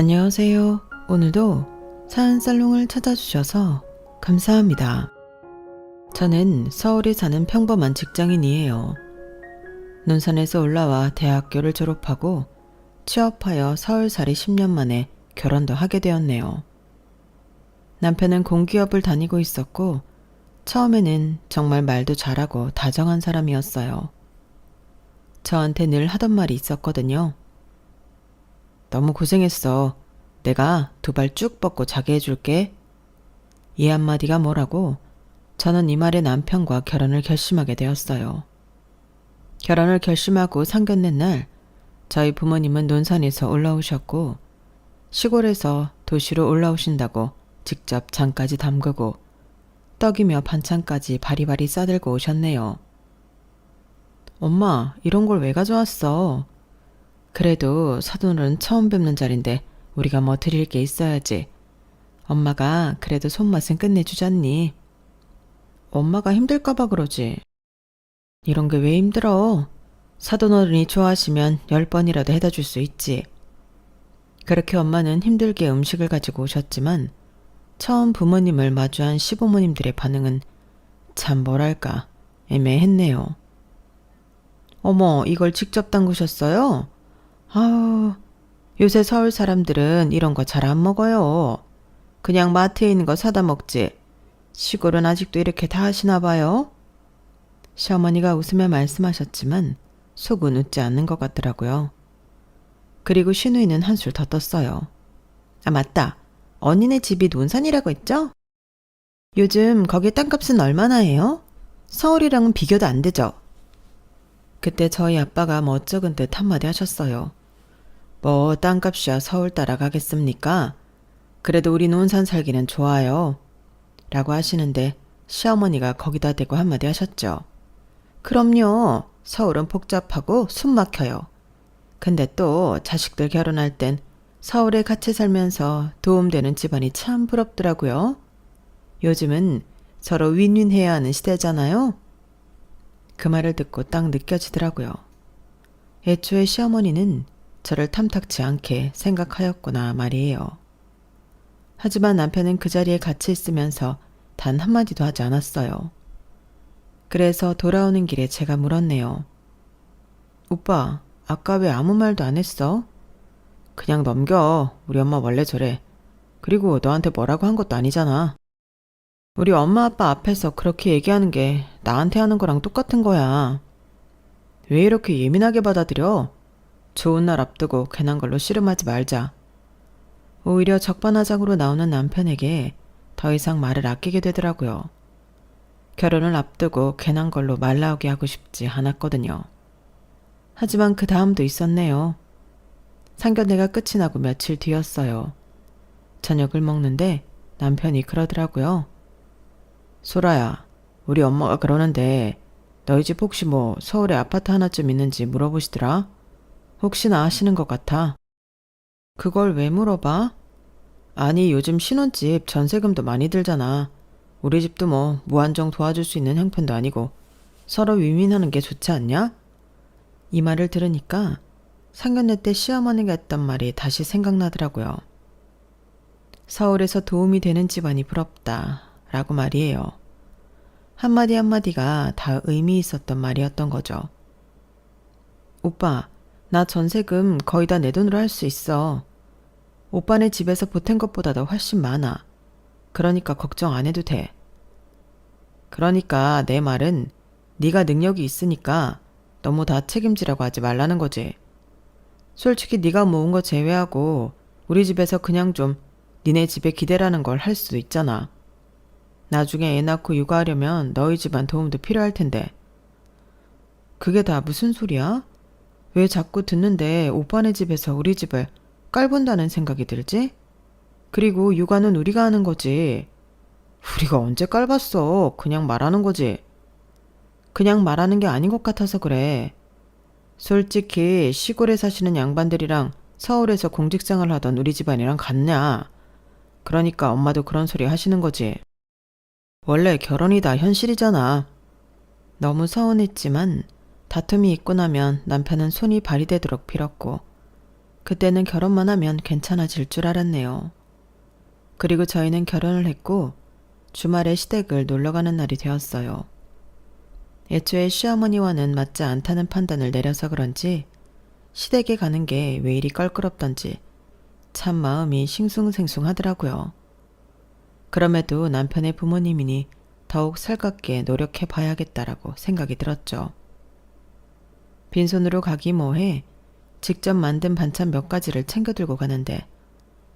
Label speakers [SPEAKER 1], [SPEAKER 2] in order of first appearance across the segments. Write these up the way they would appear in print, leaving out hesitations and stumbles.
[SPEAKER 1] 안녕하세요. 오늘도 사연살롱을 찾아주셔서 감사합니다. 저는 서울에 사는 평범한 직장인이에요. 논산에서 올라와 대학교를 졸업하고 취업하여 서울살이 10년 만에 결혼도 하게 되었네요. 남편은 공기업을 다니고 있었고 처음에는 정말 말도 잘하고 다정한 사람이었어요. 저한테 늘 하던 말이 있었거든요. 너무 고생했어. 내가 두 발 쭉 뻗고 자게 해줄게. 이 한마디가 뭐라고 저는 이 말에 남편과 결혼을 결심하게 되었어요. 결혼을 결심하고 상견례 날 저희 부모님은 논산에서 올라오셨고 시골에서 도시로 올라오신다고 직접 장까지 담그고 떡이며 반찬까지 바리바리 싸들고 오셨네요. 엄마, 이런 걸 왜 가져왔어? 그래도 사돈은 처음 뵙는 자리인데 우리가 뭐 드릴 게 있어야지. 엄마가 그래도 손맛은 끝내주잖니. 엄마가 힘들까봐 그러지. 이런 게 왜 힘들어? 사돈 어른이 좋아하시면 10번이라도 해다 줄 수 있지. 그렇게 엄마는 힘들게 음식을 가지고 오셨지만 처음 부모님을 마주한 시부모님들의 반응은 참 뭐랄까 애매했네요. 어머, 이걸 직접 담그셨어요? 아우, 요새 서울 사람들은 이런 거 잘 안 먹어요. 그냥 마트에 있는 거 사다 먹지. 시골은 아직도 이렇게 다 하시나 봐요. 시어머니가 웃으며 말씀하셨지만 속은 웃지 않는 것 같더라고요. 그리고 신우이는 한술 더 떴어요. 아, 맞다. 언니네 집이 논산이라고 했죠? 요즘 거기 땅값은 얼마나 해요? 서울이랑은 비교도 안 되죠? 그때 저희 아빠가 멋쩍은 듯 한마디 하셨어요. 뭐 땅값이야 서울 따라가겠습니까? 그래도 우리 논산 살기는 좋아요. 라고 하시는데 시어머니가 거기다 대고 한마디 하셨죠. 그럼요. 서울은 복잡하고 숨 막혀요. 근데 또 자식들 결혼할 땐 서울에 같이 살면서 도움되는 집안이 참 부럽더라고요. 요즘은 서로 윈윈해야 하는 시대잖아요. 그 말을 듣고 딱 느껴지더라고요. 애초에 시어머니는 저를 탐탁치 않게 생각하였구나 말이에요. 하지만 남편은 그 자리에 같이 있으면서 단 한마디도 하지 않았어요. 그래서 돌아오는 길에 제가 물었네요. 오빠, 아까 왜 아무 말도 안 했어? 그냥 넘겨. 우리 엄마 원래 저래. 그리고 너한테 뭐라고 한 것도 아니잖아. 우리 엄마 아빠 앞에서 그렇게 얘기하는 게 나한테 하는 거랑 똑같은 거야. 왜 이렇게 예민하게 받아들여? 좋은 날 앞두고 괜한 걸로 씨름하지 말자. 오히려 적반하장으로 나오는 남편에게 더 이상 말을 아끼게 되더라고요. 결혼을 앞두고 괜한 걸로 말 나오게 하고 싶지 않았거든요. 하지만 그 다음도 있었네요. 상견례가 끝이 나고 며칠 뒤였어요. 저녁을 먹는데 남편이 그러더라고요. 소라야, 우리 엄마가 그러는데 너희 집 혹시 뭐 서울에 아파트 하나쯤 있는지 물어보시더라? 혹시나 아시는 것 같아. 그걸 왜 물어봐? 아니, 요즘 신혼집 전세금도 많이 들잖아. 우리 집도 뭐 무한정 도와줄 수 있는 형편도 아니고 서로 윈윈하는 게 좋지 않냐? 이 말을 들으니까 상견례 때 시어머니가 했던 말이 다시 생각나더라고요. 서울에서 도움이 되는 집안이 부럽다 라고 말이에요. 한마디 한마디가 다 의미 있었던 말이었던 거죠. 오빠, 나 전세금 거의 다 내 돈으로 할 수 있어. 오빠네 집에서 보탠 것보다도 훨씬 많아. 그러니까 걱정 안 해도 돼. 그러니까 내 말은 네가 능력이 있으니까 너무 다 책임지라고 하지 말라는 거지. 솔직히 네가 모은 거 제외하고 우리 집에서 그냥 좀 니네 집에 기대라는 걸 할 수도 있잖아. 나중에 애 낳고 육아하려면 너희 집안 도움도 필요할 텐데. 그게 다 무슨 소리야? 왜 자꾸 듣는데 오빠네 집에서 우리 집을 깔본다는 생각이 들지? 그리고 육아는 우리가 하는 거지. 우리가 언제 깔봤어. 그냥 말하는 거지. 그냥 말하는 게 아닌 것 같아서 그래. 솔직히 시골에 사시는 양반들이랑 서울에서 공직생활 하던 우리 집안이랑 같냐. 그러니까 엄마도 그런 소리 하시는 거지. 원래 결혼이 다 현실이잖아. 너무 서운했지만 다툼이 있고 나면 남편은 손이 발이 되도록 빌었고 그때는 결혼만 하면 괜찮아질 줄 알았네요. 그리고 저희는 결혼을 했고 주말에 시댁을 놀러가는 날이 되었어요. 애초에 시어머니와는 맞지 않다는 판단을 내려서 그런지 시댁에 가는 게 왜 이리 껄끄럽던지 참 마음이 싱숭생숭하더라고요. 그럼에도 남편의 부모님이니 더욱 살갑게 노력해 봐야겠다라고 생각이 들었죠. 빈손으로 가기 뭐해 직접 만든 반찬 몇 가지를 챙겨 들고 가는데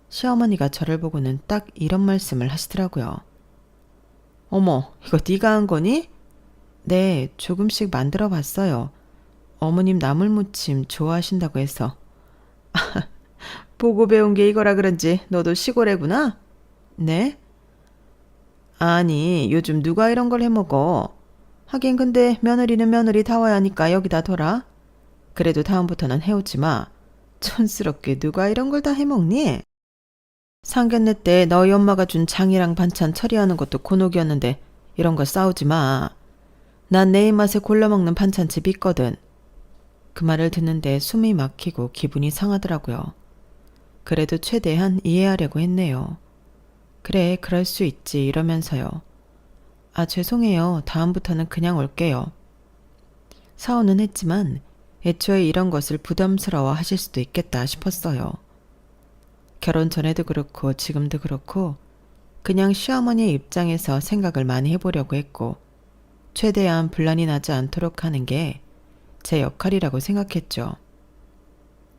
[SPEAKER 1] 시어머니가 저를 보고는 딱 이런 말씀을 하시더라고요. 어머, 이거 네가 한 거니? 네, 조금씩 만들어 봤어요. 어머님 나물무침 좋아하신다고 해서. 보고 배운 게 이거라 그런지 너도 시골애구나? 네? 아니, 요즘 누가 이런 걸 해먹어? 하긴 근데 며느리는 며느리 다워야 하니까 여기다 둬라. 그래도 다음부터는 해오지 마. 촌스럽게 누가 이런 걸 다 해먹니? 상견례 때 너희 엄마가 준 장이랑 반찬 처리하는 것도 곤혹이었는데 이런 거 싸우지 마. 난 내 입맛에 골라 먹는 반찬집 있거든. 그 말을 듣는데 숨이 막히고 기분이 상하더라고요. 그래도 최대한 이해하려고 했네요. 그래, 그럴 수 있지 이러면서요. 아, 죄송해요. 다음부터는 그냥 올게요. 사오는 했지만 애초에 이런 것을 부담스러워 하실 수도 있겠다 싶었어요. 결혼 전에도 그렇고 지금도 그렇고 그냥 시어머니의 입장에서 생각을 많이 해보려고 했고 최대한 분란이 나지 않도록 하는 게 제 역할이라고 생각했죠.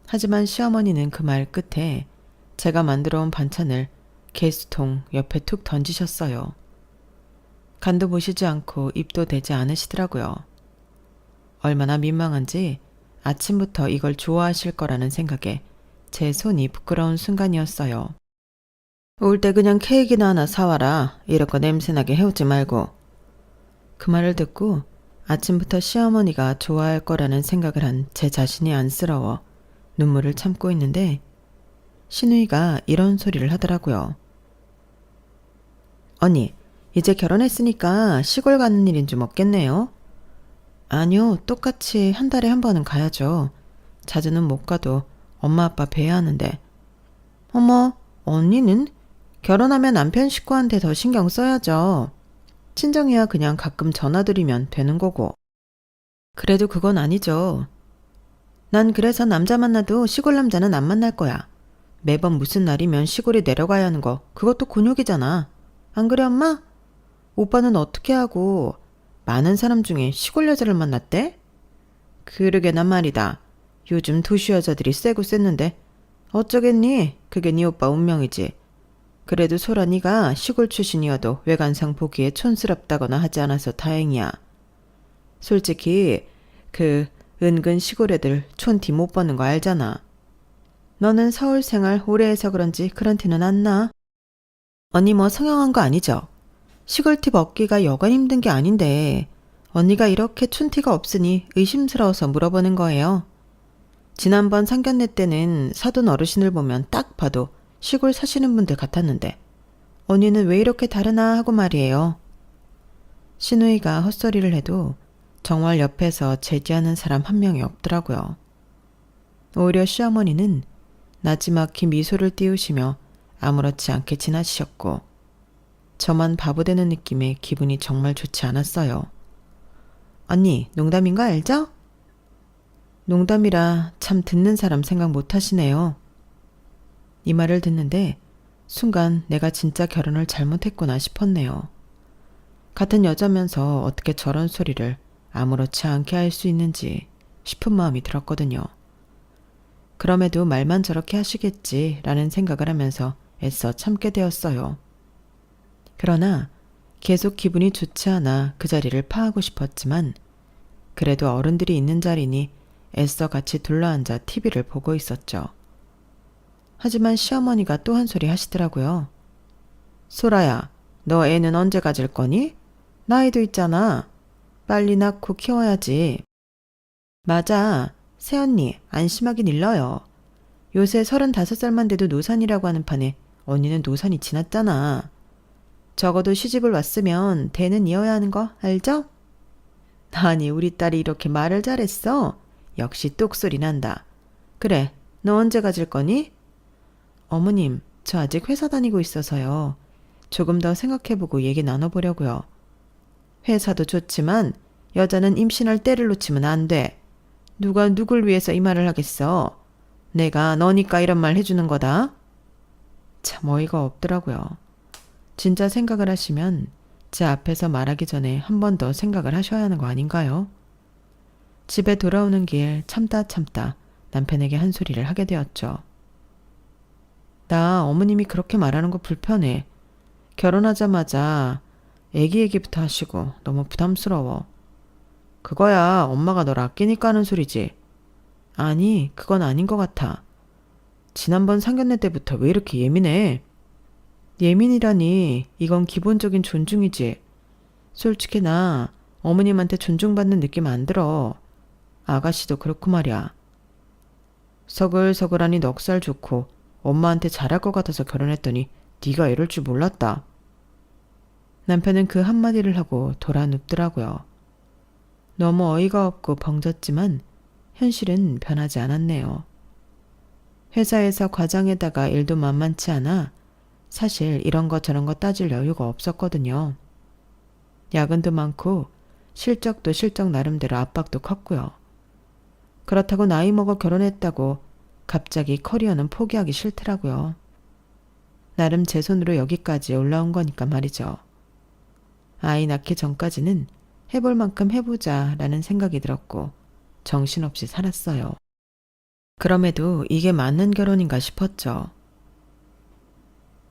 [SPEAKER 1] 하지만 시어머니는 그 말 끝에 제가 만들어 온 반찬을 개수통 옆에 툭 던지셨어요. 간도 보시지 않고 입도 대지 않으시더라고요. 얼마나 민망한지 아침부터 이걸 좋아하실 거라는 생각에 제 손이 부끄러운 순간이었어요. 올 때 그냥 케이크나 하나 사와라. 이런 거 냄새나게 해오지 말고. 그 말을 듣고 아침부터 시어머니가 좋아할 거라는 생각을 한 제 자신이 안쓰러워 눈물을 참고 있는데 신우이가 이런 소리를 하더라고요. 언니, 이제 결혼했으니까 시골 가는 일인 좀 없겠네요? 아니요, 똑같이 한 달에 한 번은 가야죠. 자주는 못 가도 엄마 아빠 뵈야 하는데. 어머, 언니는? 결혼하면 남편 식구한테 더 신경 써야죠. 친정이야 그냥 가끔 전화드리면 되는 거고. 그래도 그건 아니죠. 난 그래서 남자 만나도 시골 남자는 안 만날 거야. 매번 무슨 날이면 시골에 내려가야 하는 거 그것도 곤욕이잖아. 안 그래 엄마? 오빠는 어떻게 하고 많은 사람 중에 시골 여자를 만났대? 그러게나 말이다. 요즘 도시 여자들이 세고 셌는데 어쩌겠니? 그게 네 오빠 운명이지. 그래도 소라 네가 시골 출신이어도 외관상 보기에 촌스럽다거나 하지 않아서 다행이야. 솔직히 그 은근 시골 애들 촌티 못 버는 거 알잖아. 너는 서울 생활 오래 해서 그런지 그런 티는 안 나. 언니 뭐 성형한 거 아니죠? 시골 티 먹기가 여간 힘든 게 아닌데 언니가 이렇게 촌티가 없으니 의심스러워서 물어보는 거예요. 지난번 상견례 때는 사돈 어르신을 보면 딱 봐도 시골 사시는 분들 같았는데 언니는 왜 이렇게 다르나 하고 말이에요. 신우이가 헛소리를 해도 정말 옆에서 제지하는 사람 한 명이 없더라고요. 오히려 시어머니는 나지막히 미소를 띄우시며 아무렇지 않게 지나치셨고 저만 바보되는 느낌에 기분이 정말 좋지 않았어요. 언니, 농담인 거 알죠? 농담이라 참 듣는 사람 생각 못 하시네요. 이 말을 듣는데 순간 내가 진짜 결혼을 잘못했구나 싶었네요. 같은 여자면서 어떻게 저런 소리를 아무렇지 않게 할 수 있는지 싶은 마음이 들었거든요. 그럼에도 말만 저렇게 하시겠지라는 생각을 하면서 애써 참게 되었어요. 그러나 계속 기분이 좋지 않아 그 자리를 파하고 싶었지만 그래도 어른들이 있는 자리니 애써 같이 둘러앉아 TV를 보고 있었죠. 하지만 시어머니가 또 한 소리 하시더라고요. 소라야, 너 애는 언제 가질 거니? 나이도 있잖아. 빨리 낳고 키워야지. 맞아. 새언니, 안심하긴 일러요. 요새 35살만 돼도 노산이라고 하는 판에 언니는 노산이 지났잖아. 적어도 시집을 왔으면 대는 이어야 하는 거 알죠? 아니, 우리 딸이 이렇게 말을 잘했어. 역시 똑소리 난다. 그래, 너 언제 가질 거니? 어머님, 저 아직 회사 다니고 있어서요. 조금 더 생각해보고 얘기 나눠보려고요. 회사도 좋지만 여자는 임신할 때를 놓치면 안 돼. 누가 누굴 위해서 이 말을 하겠어. 내가 너니까 이런 말 해주는 거다. 참 어이가 없더라고요. 진짜 생각을 하시면 제 앞에서 말하기 전에 한 번 더 생각을 하셔야 하는 거 아닌가요? 집에 돌아오는 길 참다 남편에게 한 소리를 하게 되었죠. 나 어머님이 그렇게 말하는 거 불편해. 결혼하자마자 애기 얘기부터 하시고 너무 부담스러워. 그거야 엄마가 널 아끼니까 하는 소리지. 아니, 그건 아닌 것 같아. 지난번 상견례 때부터 왜 이렇게 예민해? 예민이라니, 이건 기본적인 존중이지. 솔직히 나 어머님한테 존중받는 느낌 안 들어. 아가씨도 그렇고 말이야. 서글서글하니 넉살 좋고 엄마한테 잘할 것 같아서 결혼했더니 네가 이럴 줄 몰랐다. 남편은 그 한마디를 하고 돌아 눕더라고요. 너무 어이가 없고 벙졌지만 현실은 변하지 않았네요. 회사에서 과장에다가 일도 만만치 않아 사실 이런 거 저런 거 따질 여유가 없었거든요. 야근도 많고 실적도 실적 나름대로 압박도 컸고요. 그렇다고 나이 먹어 결혼했다고 갑자기 커리어는 포기하기 싫더라고요. 나름 제 손으로 여기까지 올라온 거니까 말이죠. 아이 낳기 전까지는 해볼 만큼 해보자 라는 생각이 들었고 정신없이 살았어요. 그럼에도 이게 맞는 결혼인가 싶었죠.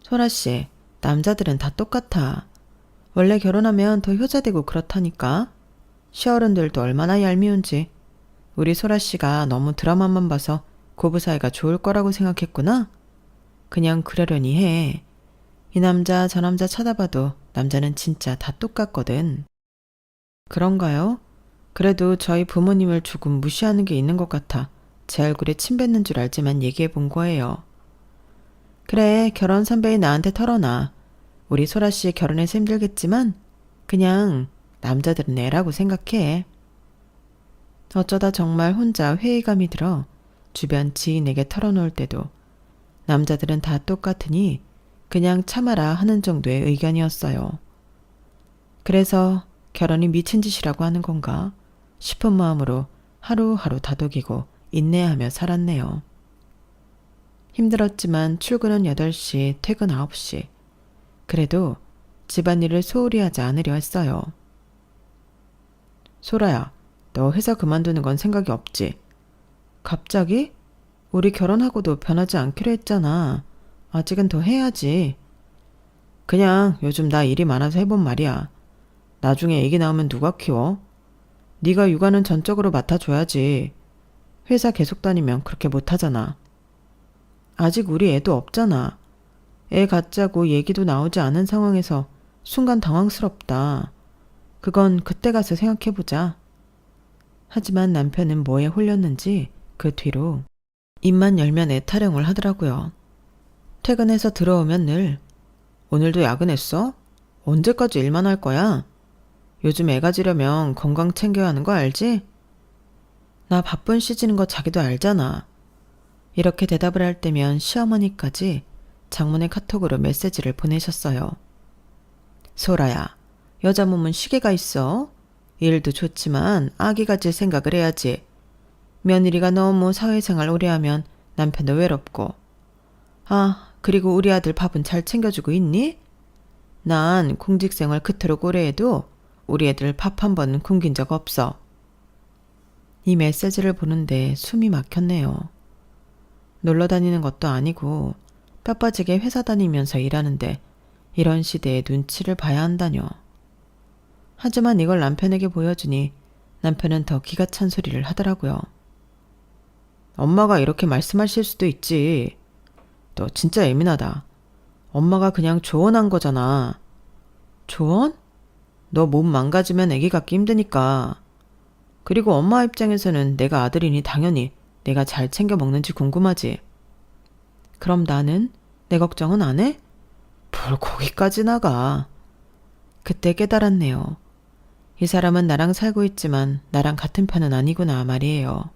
[SPEAKER 1] 소라씨, 남자들은 다 똑같아. 원래 결혼하면 더 효자되고 그렇다니까. 시어른들도 얼마나 얄미운지. 우리 소라씨가 너무 드라마만 봐서 고부 사이가 좋을 거라고 생각했구나. 그냥 그러려니 해. 이 남자 저 남자 쳐다봐도 남자는 진짜 다 똑같거든. 그런가요? 그래도 저희 부모님을 조금 무시하는 게 있는 것 같아 제 얼굴에 침 뱉는 줄 알지만 얘기해 본 거예요. 그래, 결혼 선배인 나한테 털어놔. 우리 소라씨 결혼해서 힘들겠지만 그냥 남자들은 애라고 생각해. 어쩌다 정말 혼자 회의감이 들어 주변 지인에게 털어놓을 때도 남자들은 다 똑같으니 그냥 참아라 하는 정도의 의견이었어요. 그래서 결혼이 미친 짓이라고 하는 건가 싶은 마음으로 하루하루 다독이고 인내하며 살았네요. 힘들었지만 출근은 8시, 퇴근 9시. 그래도 집안일을 소홀히 하지 않으려 했어요. 소라야, 너 회사 그만두는 건 생각이 없지? 갑자기? 우리 결혼하고도 변하지 않기로 했잖아. 아직은 더 해야지. 그냥 요즘 나 일이 많아서 해본 말이야. 나중에 애기 낳으면 누가 키워? 네가 육아는 전적으로 맡아줘야지. 회사 계속 다니면 그렇게 못하잖아. 아직 우리 애도 없잖아. 애 갖자고 얘기도 나오지 않은 상황에서 순간 당황스럽다. 그건 그때 가서 생각해보자. 하지만 남편은 뭐에 홀렸는지 그 뒤로 입만 열면 애타령을 하더라고요. 퇴근해서 들어오면 늘 오늘도 야근했어? 언제까지 일만 할 거야? 요즘 애 가지려면 건강 챙겨야 하는 거 알지? 나 바쁜 시즌인 거 자기도 알잖아. 이렇게 대답을 할 때면 시어머니까지 장문의 카톡으로 메시지를 보내셨어요. 소라야, 여자 몸은 시계가 있어. 일도 좋지만 아기 가질 생각을 해야지. 며느리가 너무 사회생활 오래 하면 남편도 외롭고. 아, 그리고 우리 아들 밥은 잘 챙겨주고 있니? 난 공직생활 그토록 오래 해도 우리 애들 밥 한 번은 굶긴 적 없어. 이 메시지를 보는데 숨이 막혔네요. 놀러 다니는 것도 아니고 뼈빠지게 회사 다니면서 일하는데 이런 시대에 눈치를 봐야 한다뇨. 하지만 이걸 남편에게 보여주니 남편은 더 기가 찬 소리를 하더라고요. 엄마가 이렇게 말씀하실 수도 있지. 너 진짜 예민하다. 엄마가 그냥 조언한 거잖아. 조언? 너 몸 망가지면 애기 갖기 힘드니까. 그리고 엄마 입장에서는 내가 아들이니 당연히 내가 잘 챙겨 먹는지 궁금하지. 그럼 나는? 내 걱정은 안 해? 뭘 거기까지 나가. 그때 깨달았네요. 이 사람은 나랑 살고 있지만 나랑 같은 편은 아니구나 말이에요.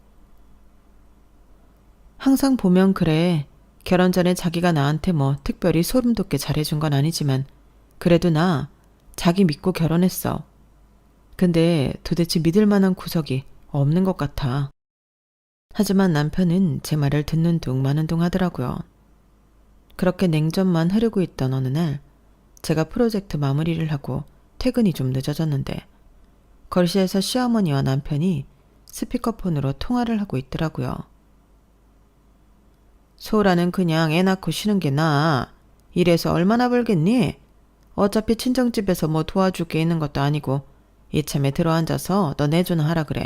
[SPEAKER 1] 항상 보면 그래. 결혼 전에 자기가 나한테 뭐 특별히 소름 돋게 잘해준 건 아니지만 그래도 나 자기 믿고 결혼했어. 근데 도대체 믿을 만한 구석이 없는 것 같아. 하지만 남편은 제 말을 듣는 둥 마는 둥 하더라고요. 그렇게 냉전만 흐르고 있던 어느 날 제가 프로젝트 마무리를 하고 퇴근이 좀 늦어졌는데 거실에서 시어머니와 남편이 스피커폰으로 통화를 하고 있더라고요. 소라는 그냥 애 낳고 쉬는 게 나아. 이래서 얼마나 벌겠니? 어차피 친정집에서 뭐 도와줄 게 있는 것도 아니고 이참에 들어앉아서 너 내조나 하라 그래.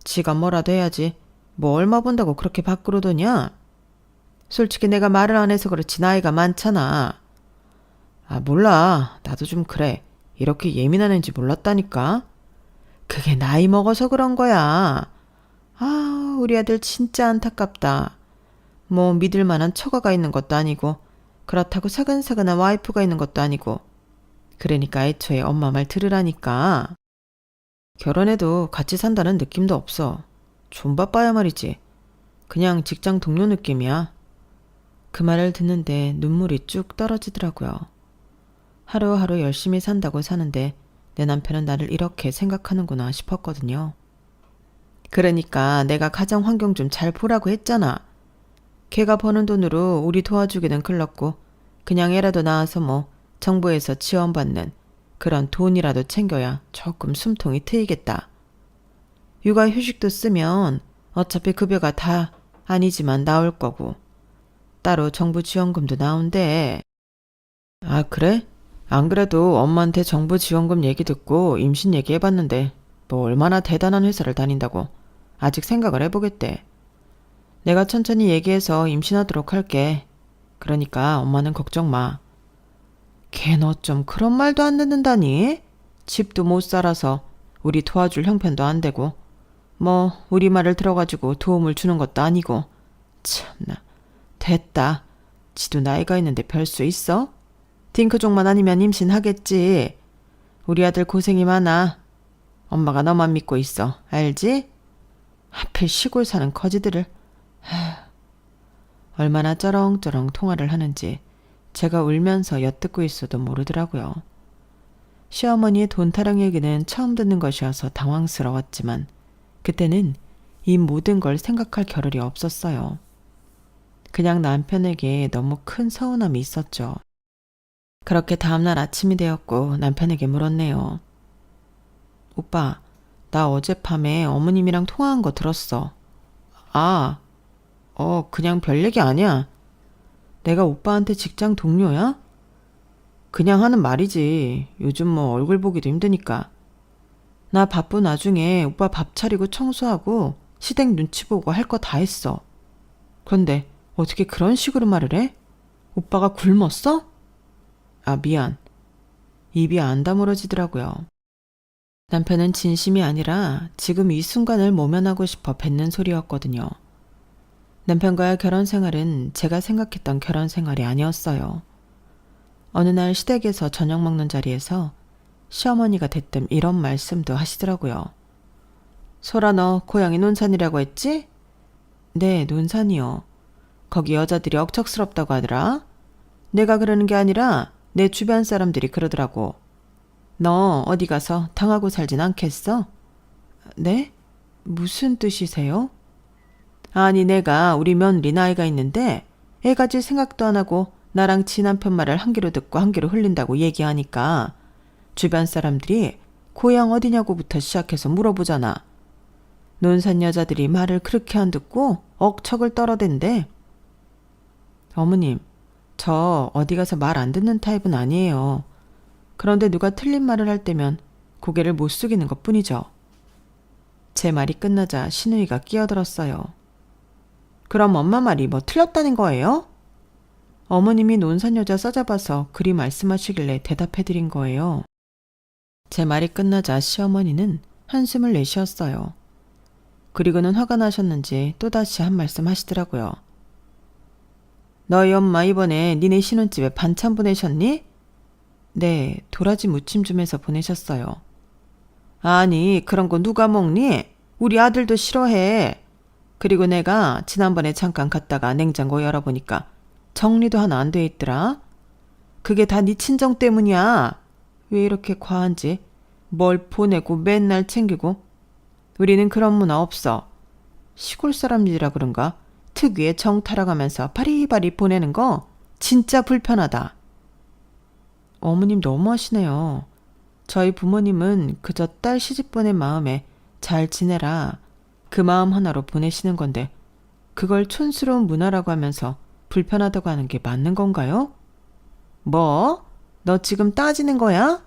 [SPEAKER 1] 지가 뭐라도 해야지. 뭐 얼마 번다고 그렇게 밖으로 도냐? 솔직히 내가 말을 안 해서 그렇지 나이가 많잖아. 아, 몰라. 나도 좀 그래. 이렇게 예민한 애인지 몰랐다니까. 그게 나이 먹어서 그런 거야. 아, 우리 아들 진짜 안타깝다. 뭐 믿을 만한 처가가 있는 것도 아니고 그렇다고 사근사근한 와이프가 있는 것도 아니고 그러니까 애초에 엄마 말 들으라니까. 결혼해도 같이 산다는 느낌도 없어. 좀 바빠야 말이지. 그냥 직장 동료 느낌이야. 그 말을 듣는데 눈물이 쭉 떨어지더라고요. 하루하루 열심히 산다고 사는데 내 남편은 나를 이렇게 생각하는구나 싶었거든요. 그러니까 내가 가정 환경 좀 잘 보라고 했잖아. 걔가 버는 돈으로 우리 도와주기는 글렀고 그냥 애라도 낳아서 뭐 정부에서 지원받는 그런 돈이라도 챙겨야 조금 숨통이 트이겠다. 육아휴직도 쓰면 어차피 급여가 다 아니지만 나올 거고 따로 정부 지원금도 나온대. 아, 그래? 안 그래도 엄마한테 정부 지원금 얘기 듣고 임신 얘기해봤는데 뭐 얼마나 대단한 회사를 다닌다고 아직 생각을 해보겠대. 내가 천천히 얘기해서 임신하도록 할게. 그러니까 엄마는 걱정 마. 걔 너 좀 그런 말도 안 듣는다니? 집도 못 살아서 우리 도와줄 형편도 안 되고 뭐 우리 말을 들어가지고 도움을 주는 것도 아니고 참나. 됐다. 지도 나이가 있는데 별 수 있어? 딩크족만 아니면 임신하겠지. 우리 아들 고생이 많아. 엄마가 너만 믿고 있어. 알지? 하필 시골 사는 거지들을. 얼마나 쩌렁쩌렁 통화를 하는지 제가 울면서 엿듣고 있어도 모르더라고요. 시어머니의 돈 타령 얘기는 처음 듣는 것이어서 당황스러웠지만 그때는 이 모든 걸 생각할 겨를이 없었어요. 그냥 남편에게 너무 큰 서운함이 있었죠. 그렇게 다음날 아침이 되었고 남편에게 물었네요. 오빠, 나 어젯밤에 어머님이랑 통화한 거 들었어. 아, 그냥 별 얘기 아니야. 내가 오빠한테 직장 동료야? 그냥 하는 말이지. 요즘 뭐 얼굴 보기도 힘드니까. 나 바쁜 와중에 오빠 밥 차리고 청소하고 시댁 눈치 보고 할 거 다 했어. 그런데 어떻게 그런 식으로 말을 해? 오빠가 굶었어? 아, 미안. 입이 안 다물어지더라고요. 남편은 진심이 아니라 지금 이 순간을 모면하고 싶어 뱉는 소리였거든요. 남편과의 결혼 생활은 제가 생각했던 결혼 생활이 아니었어요. 어느 날 시댁에서 저녁 먹는 자리에서 시어머니가 대뜸 이런 말씀도 하시더라고요. 소라, 너 고향이 논산이라고 했지? 네, 논산이요. 거기 여자들이 억척스럽다고 하더라. 내가 그러는 게 아니라 내 주변 사람들이 그러더라고. 너 어디 가서 당하고 살진 않겠어? 네? 무슨 뜻이세요? 아니, 내가 우리 며느리 나이가 있는데 애 가질 생각도 안 하고 나랑 지 남편 말을 한 귀로 듣고 한 귀로 흘린다고 얘기하니까 주변 사람들이 고향 어디냐고부터 시작해서 물어보잖아. 논산 여자들이 말을 그렇게 안 듣고 억척을 떨어댄대. 어머님, 저 어디 가서 말 안 듣는 타입은 아니에요. 그런데 누가 틀린 말을 할 때면 고개를 못 숙이는 것뿐이죠. 제 말이 끝나자 시누이가 끼어들었어요. 그럼 엄마 말이 뭐 틀렸다는 거예요? 어머님이 논산 여자 써잡아서 그리 말씀하시길래 대답해드린 거예요. 제 말이 끝나자 시어머니는 한숨을 내쉬었어요. 그리고는 화가 나셨는지 또다시 한 말씀 하시더라고요. 너희 엄마 이번에 니네 신혼집에 반찬 보내셨니? 네, 도라지 무침 좀 해서 보내셨어요. 아니, 그런 거 누가 먹니? 우리 아들도 싫어해. 그리고 내가 지난번에 잠깐 갔다가 냉장고 열어보니까 정리도 하나 안 돼 있더라. 그게 다 네 친정 때문이야. 왜 이렇게 과한지. 뭘 보내고 맨날 챙기고. 우리는 그런 문화 없어. 시골 사람들이라 그런가? 특유의 정 타락하면서 바리바리 보내는 거 진짜 불편하다. 어머님 너무하시네요. 저희 부모님은 그저 딸 시집 보낸 마음에 잘 지내라 그 마음 하나로 보내시는 건데 그걸 촌스러운 문화라고 하면서 불편하다고 하는 게 맞는 건가요? 뭐? 너 지금 따지는 거야?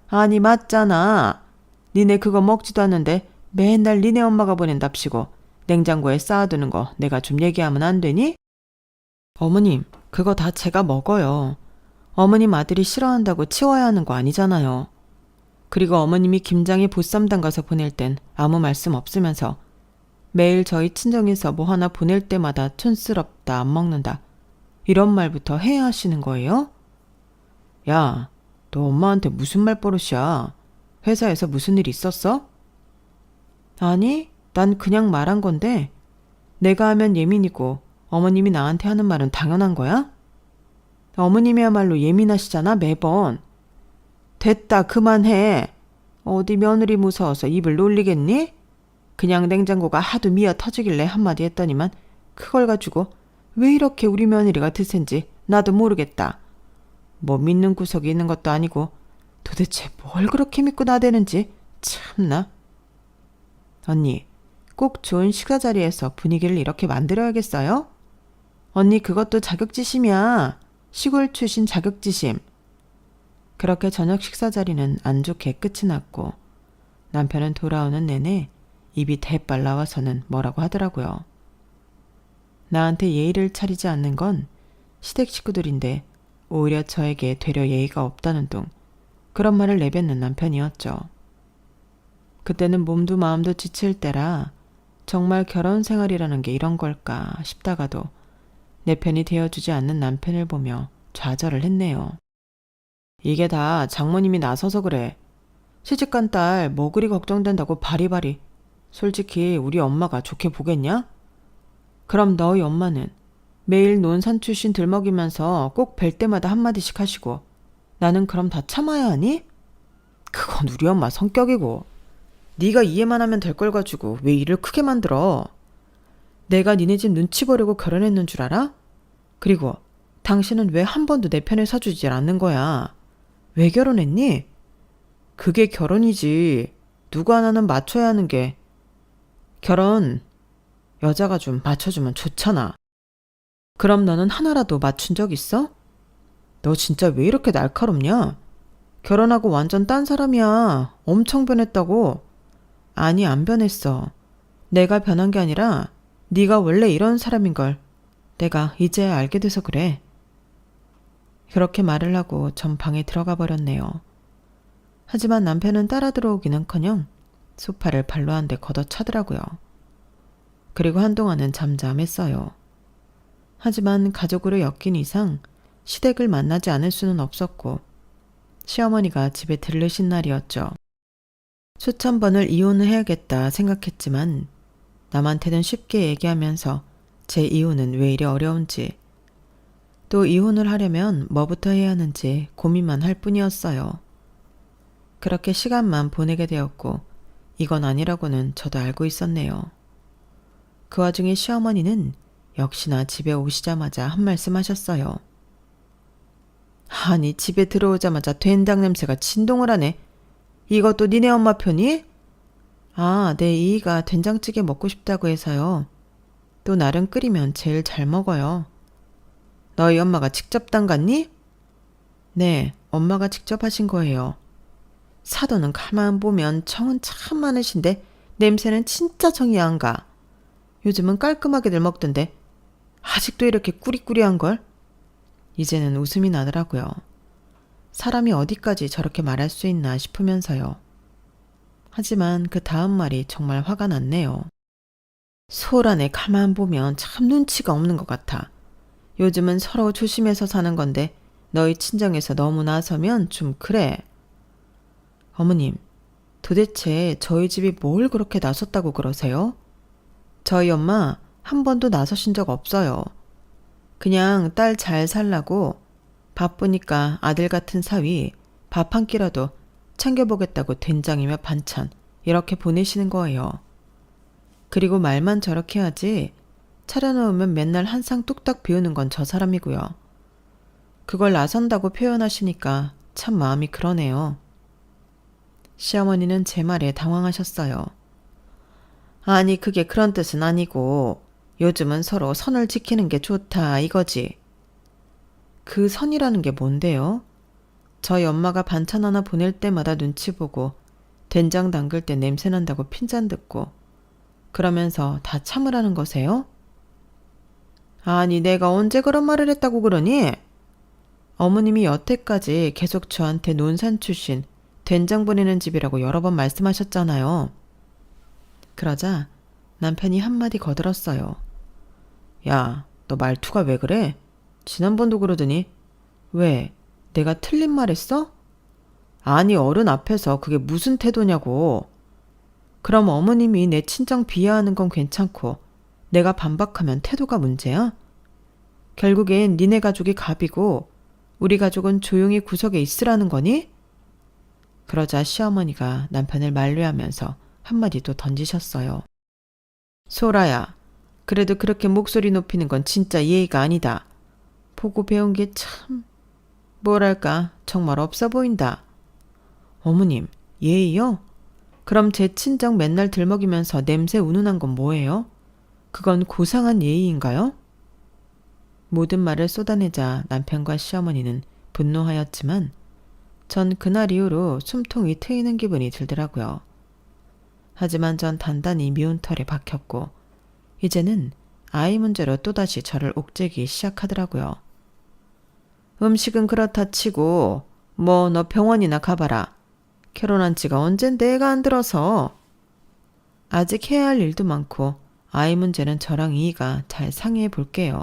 [SPEAKER 1] 아니 맞잖아. 니네 그거 먹지도 않는데 맨날 니네 엄마가 보낸답시고 냉장고에 쌓아두는 거 내가 좀 얘기하면 안 되니? 어머님, 그거 다 제가 먹어요. 어머님 아들이 싫어한다고 치워야 하는 거 아니잖아요. 그리고 어머님이 김장에 보쌈 담가서 보낼 땐 아무 말씀 없으면서 매일 저희 친정에서 뭐 하나 보낼 때마다 촌스럽다, 안 먹는다. 이런 말부터 해야 하시는 거예요? 야, 너 엄마한테 무슨 말버릇이야? 회사에서 무슨 일 있었어? 아니, 난 그냥 말한 건데 내가 하면 예민이고 어머님이 나한테 하는 말은 당연한 거야? 어머님이야말로 예민하시잖아, 매번. 됐다, 그만해. 어디 며느리 무서워서 입을 놀리겠니? 그냥 냉장고가 하도 미어 터지길래 한마디 했더니만 그걸 가지고 왜 이렇게 우리 며느리가 드센지 나도 모르겠다. 뭐 믿는 구석이 있는 것도 아니고 도대체 뭘 그렇게 믿고 나대는지 참나. 언니, 꼭 좋은 식사 자리에서 분위기를 이렇게 만들어야겠어요? 언니 그것도 자격지심이야. 시골 출신 자격지심. 그렇게 저녁 식사 자리는 안 좋게 끝이 났고 남편은 돌아오는 내내 입이 대빨 나와서는 뭐라고 하더라고요. 나한테 예의를 차리지 않는 건 시댁 식구들인데 오히려 저에게 되려 예의가 없다는 둥 그런 말을 내뱉는 남편이었죠. 그때는 몸도 마음도 지칠 때라 정말 결혼 생활이라는 게 이런 걸까 싶다가도 내 편이 되어주지 않는 남편을 보며 좌절을 했네요. 이게 다 장모님이 나서서 그래. 시집간 딸 뭐 그리 걱정된다고 바리바리. 솔직히 우리 엄마가 좋게 보겠냐? 그럼 너희 엄마는 매일 논산 출신 들먹이면서 꼭 뵐 때마다 한마디씩 하시고 나는 그럼 다 참아야 하니? 그건 우리 엄마 성격이고 네가 이해만 하면 될 걸 가지고 왜 일을 크게 만들어? 내가 니네 집 눈치 보려고 결혼했는 줄 알아? 그리고 당신은 왜 한 번도 내 편을 서주지 않는 거야? 왜 결혼했니? 그게 결혼이지. 누구 하나는 맞춰야 하는 게. 결혼 여자가 좀 맞춰주면 좋잖아. 그럼 너는 하나라도 맞춘 적 있어? 너 진짜 왜 이렇게 날카롭냐? 결혼하고 완전 딴 사람이야. 엄청 변했다고. 아니 안 변했어. 내가 변한 게 아니라 네가 원래 이런 사람인걸 내가 이제야 알게 돼서 그래. 그렇게 말을 하고 전 방에 들어가 버렸네요. 하지만 남편은 따라 들어오기는커녕 소파를 발로 한 대 걷어차더라고요. 그리고 한동안은 잠잠했어요. 하지만 가족으로 엮인 이상 시댁을 만나지 않을 수는 없었고 시어머니가 집에 들르신 날이었죠. 수천 번을 이혼을 해야겠다 생각했지만 남한테는 쉽게 얘기하면서 제 이혼은 왜 이리 어려운지 또 이혼을 하려면 뭐부터 해야 하는지 고민만 할 뿐이었어요. 그렇게 시간만 보내게 되었고 이건 아니라고는 저도 알고 있었네요. 그 와중에 시어머니는 역시나 집에 오시자마자 한 말씀 하셨어요. 아니 집에 들어오자마자 된장 냄새가 진동을 하네. 이것도 니네 엄마 편이? 아, 내 이이가 된장찌개 먹고 싶다고 해서요. 또 나름 끓이면 제일 잘 먹어요. 너희 엄마가 직접 담갔니? 네, 엄마가 직접 하신 거예요. 사도는 가만 보면 정은 참 많으신데 냄새는 진짜 정이 안 가. 요즘은 깔끔하게들 먹던데 아직도 이렇게 꾸리꾸리한걸? 이제는 웃음이 나더라고요. 사람이 어디까지 저렇게 말할 수 있나 싶으면서요. 하지만 그 다음 말이 정말 화가 났네요. 소란에 가만 보면 참 눈치가 없는 것 같아. 요즘은 서로 조심해서 사는 건데 너희 친정에서 너무 나서면 좀 그래. 어머님, 도대체 저희 집이 뭘 그렇게 나섰다고 그러세요? 저희 엄마 한 번도 나서신 적 없어요. 그냥 딸 잘 살라고 바쁘니까 아들 같은 사위 밥 한 끼라도 챙겨보겠다고 된장이며 반찬 이렇게 보내시는 거예요. 그리고 말만 저렇게 하지 차려놓으면 맨날 한 상 뚝딱 비우는 건 저 사람이고요. 그걸 나선다고 표현하시니까 참 마음이 그러네요. 시어머니는 제 말에 당황하셨어요. 아니 그게 그런 뜻은 아니고 요즘은 서로 선을 지키는 게 좋다 이거지. 그 선이라는 게 뭔데요? 저희 엄마가 반찬 하나 보낼 때마다 눈치 보고 된장 담글 때 냄새 난다고 핀잔 듣고 그러면서 다 참으라는 거세요? 아니 내가 언제 그런 말을 했다고 그러니? 어머님이 여태까지 계속 저한테 논산 출신 된장 보내는 집이라고 여러 번 말씀하셨잖아요. 그러자 남편이 한마디 거들었어요. 야, 너 말투가 왜 그래? 지난번도 그러더니 왜? 내가 틀린 말 했어? 아니 어른 앞에서 그게 무슨 태도냐고. 그럼 어머님이 내 친정 비하하는 건 괜찮고 내가 반박하면 태도가 문제야? 결국엔 니네 가족이 갑이고 우리 가족은 조용히 구석에 있으라는 거니? 그러자 시어머니가 남편을 만류하면서 한마디 또 던지셨어요. 소라야, 그래도 그렇게 목소리 높이는 건 진짜 예의가 아니다. 보고 배운 게 참, 뭐랄까, 정말 없어 보인다. 어머님, 예의요? 그럼 제 친정 맨날 들먹이면서 냄새 운운한 건 뭐예요? 그건 고상한 예의인가요? 모든 말을 쏟아내자 남편과 시어머니는 분노하였지만 전 그날 이후로 숨통이 트이는 기분이 들더라고요. 하지만 전 단단히 미운 털에 박혔고 이제는 아이 문제로 또다시 저를 옥죄기 시작하더라고요. 음식은 그렇다 치고 뭐 너 병원이나 가봐라. 결혼한 지가 언젠데 애가 안 들어서. 아직 해야 할 일도 많고 아이 문제는 저랑 이의가 잘 상의해 볼게요.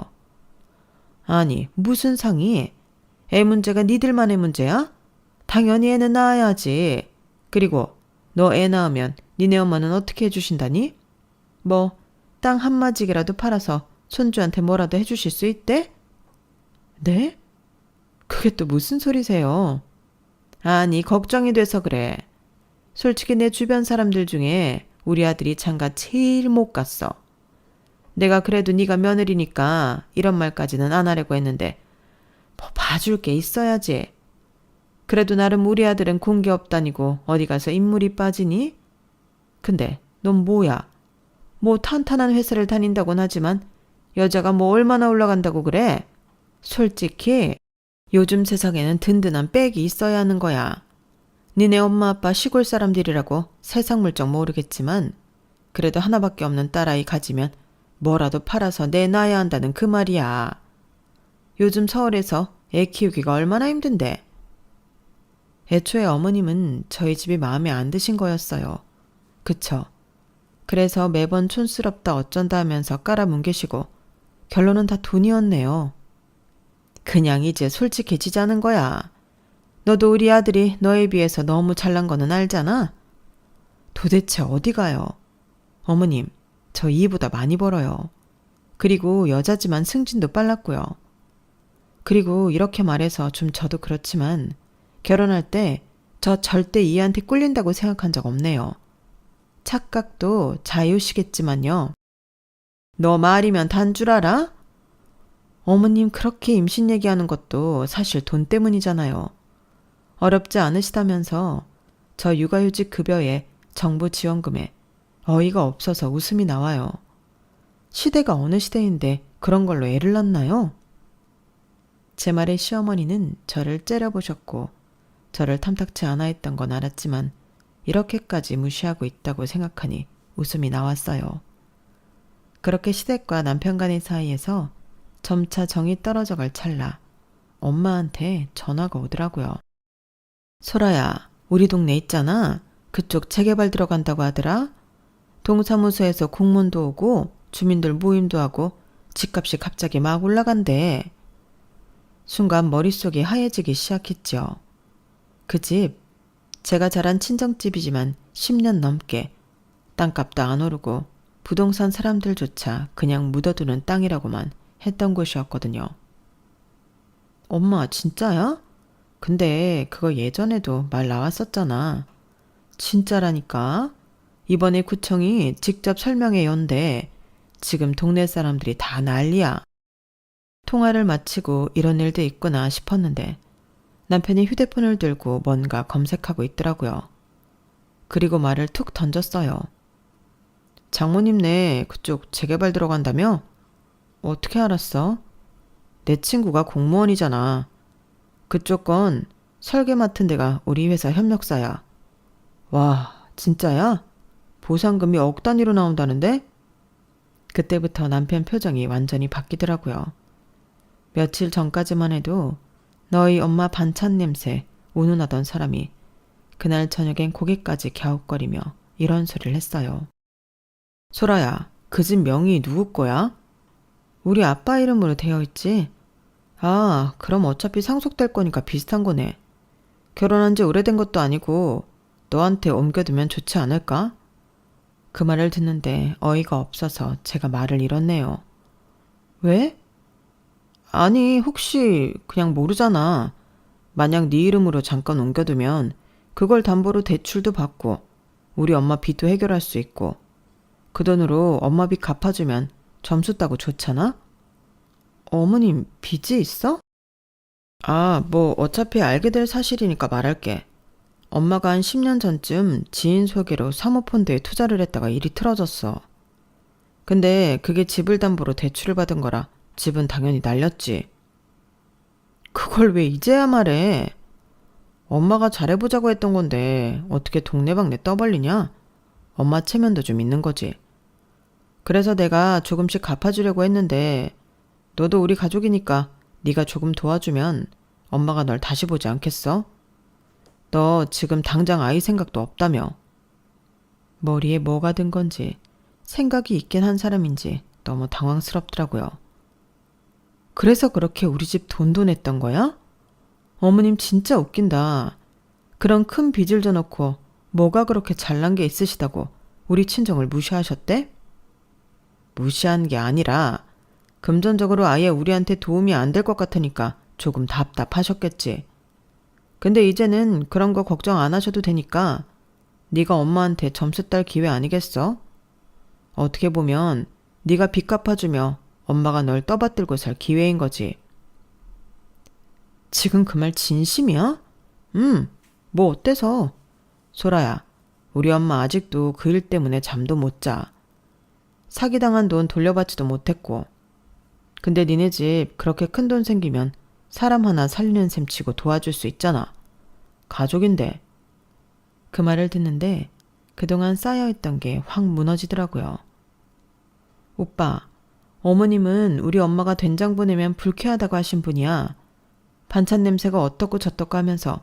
[SPEAKER 1] 아니 무슨 상의? 애 문제가 니들만의 문제야? 당연히 애는 낳아야지. 그리고 너 애 낳으면 니네 엄마는 어떻게 해주신다니? 뭐 땅 한마지기라도 팔아서 손주한테 뭐라도 해주실 수 있대? 네? 그게 또 무슨 소리세요? 아니 걱정이 돼서 그래. 솔직히 내 주변 사람들 중에 우리 아들이 장가 제일 못 갔어. 내가 그래도 네가 며느리니까 이런 말까지는 안 하려고 했는데 뭐 봐줄 게 있어야지. 그래도 나름 우리 아들은 공기업 다니고 어디 가서 인물이 빠지니? 근데 넌 뭐야? 뭐 탄탄한 회사를 다닌다곤 하지만 여자가 뭐 얼마나 올라간다고 그래? 솔직히 요즘 세상에는 든든한 백이 있어야 하는 거야. 니네 엄마 아빠 시골 사람들이라고 세상 물정 모르겠지만 그래도 하나밖에 없는 딸아이 가지면 뭐라도 팔아서 내놔야 한다는 그 말이야. 요즘 서울에서 애 키우기가 얼마나 힘든데. 애초에 어머님은 저희 집이 마음에 안 드신 거였어요. 그쵸? 그래서 매번 촌스럽다 어쩐다 하면서 깔아뭉개시고 결론은 다 돈이었네요. 그냥 이제 솔직해지자는 거야. 너도 우리 아들이 너에 비해서 너무 잘난 거는 알잖아? 도대체 어디 가요? 어머님, 저 이보다 많이 벌어요. 그리고 여자지만 승진도 빨랐고요. 그리고 이렇게 말해서 좀 저도 그렇지만 결혼할 때 저 절대 이한테 꿀린다고 생각한 적 없네요. 착각도 자유시겠지만요. 너 말이면 단 줄 알아? 어머님 그렇게 임신 얘기하는 것도 사실 돈 때문이잖아요. 어렵지 않으시다면서 저 육아휴직 급여에 정부 지원금에 어이가 없어서 웃음이 나와요. 시대가 어느 시대인데 그런 걸로 애를 낳나요? 제 말에 시어머니는 저를 째려보셨고 저를 탐탁치 않아 했던 건 알았지만 이렇게까지 무시하고 있다고 생각하니 웃음이 나왔어요. 그렇게 시댁과 남편 간의 사이에서 점차 정이 떨어져 갈 찰나 엄마한테 전화가 오더라고요. 소라야, 우리 동네 있잖아. 그쪽 재개발 들어간다고 하더라. 동사무소에서 공문도 오고 주민들 모임도 하고 집값이 갑자기 막 올라간대. 순간 머릿속이 하얘지기 시작했죠. 그 집, 제가 자란 친정집이지만 10년 넘게 땅값도 안 오르고 부동산 사람들조차 그냥 묻어두는 땅이라고만 했던 곳이었거든요. 엄마, 진짜야? 근데 그거 예전에도 말 나왔었잖아. 진짜라니까. 이번에 구청이 직접 설명해 연대. 지금 동네 사람들이 다 난리야. 통화를 마치고 이런 일도 있구나 싶었는데 남편이 휴대폰을 들고 뭔가 검색하고 있더라고요. 그리고 말을 툭 던졌어요. 장모님네 그쪽 재개발 들어간다며? 어떻게 알았어? 내 친구가 공무원이잖아. 그쪽 건 설계 맡은 데가 우리 회사 협력사야. 와, 진짜야? 보상금이 억 단위로 나온다는데? 그때부터 남편 표정이 완전히 바뀌더라고요. 며칠 전까지만 해도 너희 엄마 반찬 냄새 운운하던 사람이 그날 저녁엔 고개까지 갸웃거리며 이런 소리를 했어요. 소라야, 그 집 명의 누구 거야? 우리 아빠 이름으로 되어 있지? 아, 그럼 어차피 상속될 거니까 비슷한 거네. 결혼한 지 오래된 것도 아니고 너한테 옮겨두면 좋지 않을까? 그 말을 듣는데 어이가 없어서 제가 말을 잃었네요. 왜? 아니, 혹시 그냥 모르잖아. 만약 네 이름으로 잠깐 옮겨두면 그걸 담보로 대출도 받고 우리 엄마 빚도 해결할 수 있고 그 돈으로 엄마 빚 갚아주면 점수 따고 좋잖아? 어머님 빚이 있어? 아, 뭐 어차피 알게 될 사실이니까 말할게. 엄마가 한 10년 전쯤 지인 소개로 사모펀드에 투자를 했다가 일이 틀어졌어. 근데 그게 집을 담보로 대출을 받은 거라 집은 당연히 날렸지. 그걸 왜 이제야 말해? 엄마가 잘해보자고 했던 건데 어떻게 동네방네 떠벌리냐? 엄마 체면도 좀 있는 거지. 그래서 내가 조금씩 갚아주려고 했는데 너도 우리 가족이니까 네가 조금 도와주면 엄마가 널 다시 보지 않겠어? 너 지금 당장 아이 생각도 없다며. 머리에 뭐가 든 건지 생각이 있긴 한 사람인지 너무 당황스럽더라고요. 그래서 그렇게 우리 집 돈도 냈던 거야? 어머님 진짜 웃긴다. 그런 큰 빚을 져놓고 뭐가 그렇게 잘난 게 있으시다고 우리 친정을 무시하셨대? 무시한 게 아니라 금전적으로 아예 우리한테 도움이 안 될 것 같으니까 조금 답답하셨겠지. 근데 이제는 그런 거 걱정 안 하셔도 되니까 네가 엄마한테 점수 딸 기회 아니겠어? 어떻게 보면 네가 빚 갚아주며 엄마가 널 떠받들고 살 기회인 거지. 지금 그 말 진심이야? 뭐 어때서? 소라야, 우리 엄마 아직도 그 일 때문에 잠도 못 자. 사기당한 돈 돌려받지도 못했고. 근데 니네 집 그렇게 큰 돈 생기면 사람 하나 살리는 셈 치고 도와줄 수 있잖아. 가족인데. 그 말을 듣는데 그동안 쌓여있던 게 확 무너지더라고요. 오빠, 어머님은 우리 엄마가 된장 보내면 불쾌하다고 하신 분이야. 반찬 냄새가 어떻고 저떻고 하면서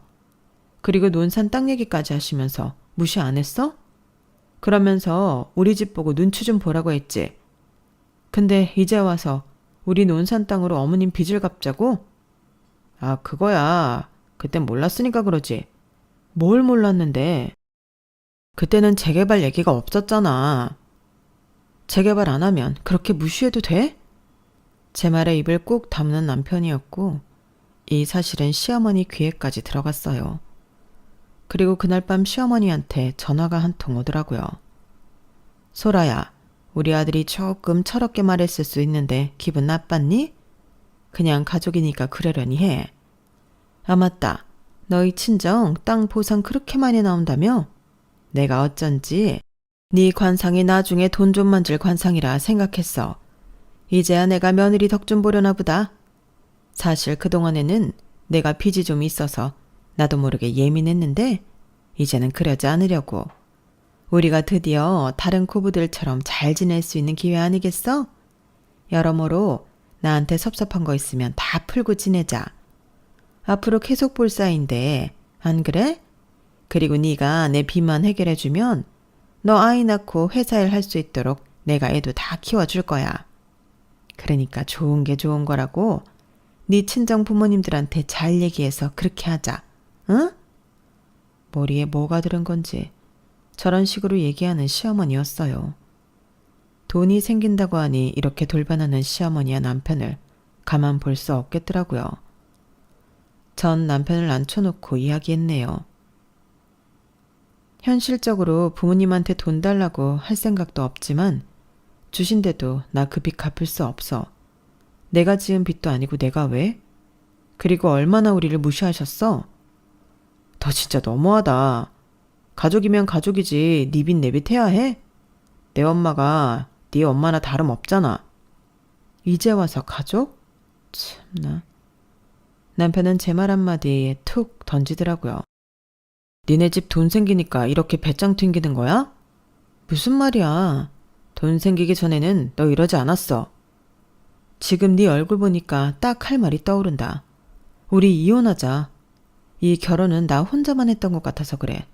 [SPEAKER 1] 그리고 논산 땅 얘기까지 하시면서 무시 안 했어? 그러면서 우리 집 보고 눈치 좀 보라고 했지. 근데 이제 와서 우리 논산 땅으로 어머님 빚을 갚자고? 아, 그거야. 그땐 몰랐으니까 그러지. 뭘 몰랐는데. 그때는 재개발 얘기가 없었잖아. 재개발 안 하면 그렇게 무시해도 돼? 제 말에 입을 꾹 다무는 남편이었고 이 사실은 시어머니 귀에까지 들어갔어요. 그리고 그날 밤 시어머니한테 전화가 한 통 오더라고요. 소라야, 우리 아들이 조금 철없게 말했을 수 있는데 기분 나빴니? 그냥 가족이니까 그러려니 해. 아, 맞다. 너희 친정 땅 보상 그렇게 많이 나온다며? 내가 어쩐지 네 관상이 나중에 돈 좀 만질 관상이라 생각했어. 이제야 내가 며느리 덕 좀 보려나 보다. 사실 그동안에는 내가 빚이 좀 있어서 나도 모르게 예민했는데 이제는 그러지 않으려고. 우리가 드디어 다른 고부들처럼 잘 지낼 수 있는 기회 아니겠어? 여러모로 나한테 섭섭한 거 있으면 다 풀고 지내자. 앞으로 계속 볼 사이인데 안 그래? 그리고 네가 내 빚만 해결해주면 너 아이 낳고 회사 일 할 수 있도록 내가 애도 다 키워줄 거야. 그러니까 좋은 게 좋은 거라고 네 친정 부모님들한테 잘 얘기해서 그렇게 하자. 응? 머리에 뭐가 들은 건지 저런 식으로 얘기하는 시어머니였어요. 돈이 생긴다고 하니 이렇게 돌변하는 시어머니와 남편을 가만 볼 수 없겠더라고요. 전 남편을 앉혀놓고 이야기했네요. 현실적으로 부모님한테 돈 달라고 할 생각도 없지만 주신데도 나 그 빚 갚을 수 없어. 내가 지은 빚도 아니고 내가 왜? 그리고 얼마나 우리를 무시하셨어? 너 진짜 너무하다. 가족이면 가족이지 네 빚 내 빚 해야 해? 내 엄마가 네 엄마나 다름없잖아. 이제 와서 가족? 참나. 남편은 제 말 한마디에 툭 던지더라고요. 니네 집 돈 생기니까 이렇게 배짱 튕기는 거야? 무슨 말이야. 돈 생기기 전에는 너 이러지 않았어. 지금 네 얼굴 보니까 딱 할 말이 떠오른다. 우리 이혼하자. 이 결혼은 나 혼자만 했던 것 같아서 그래.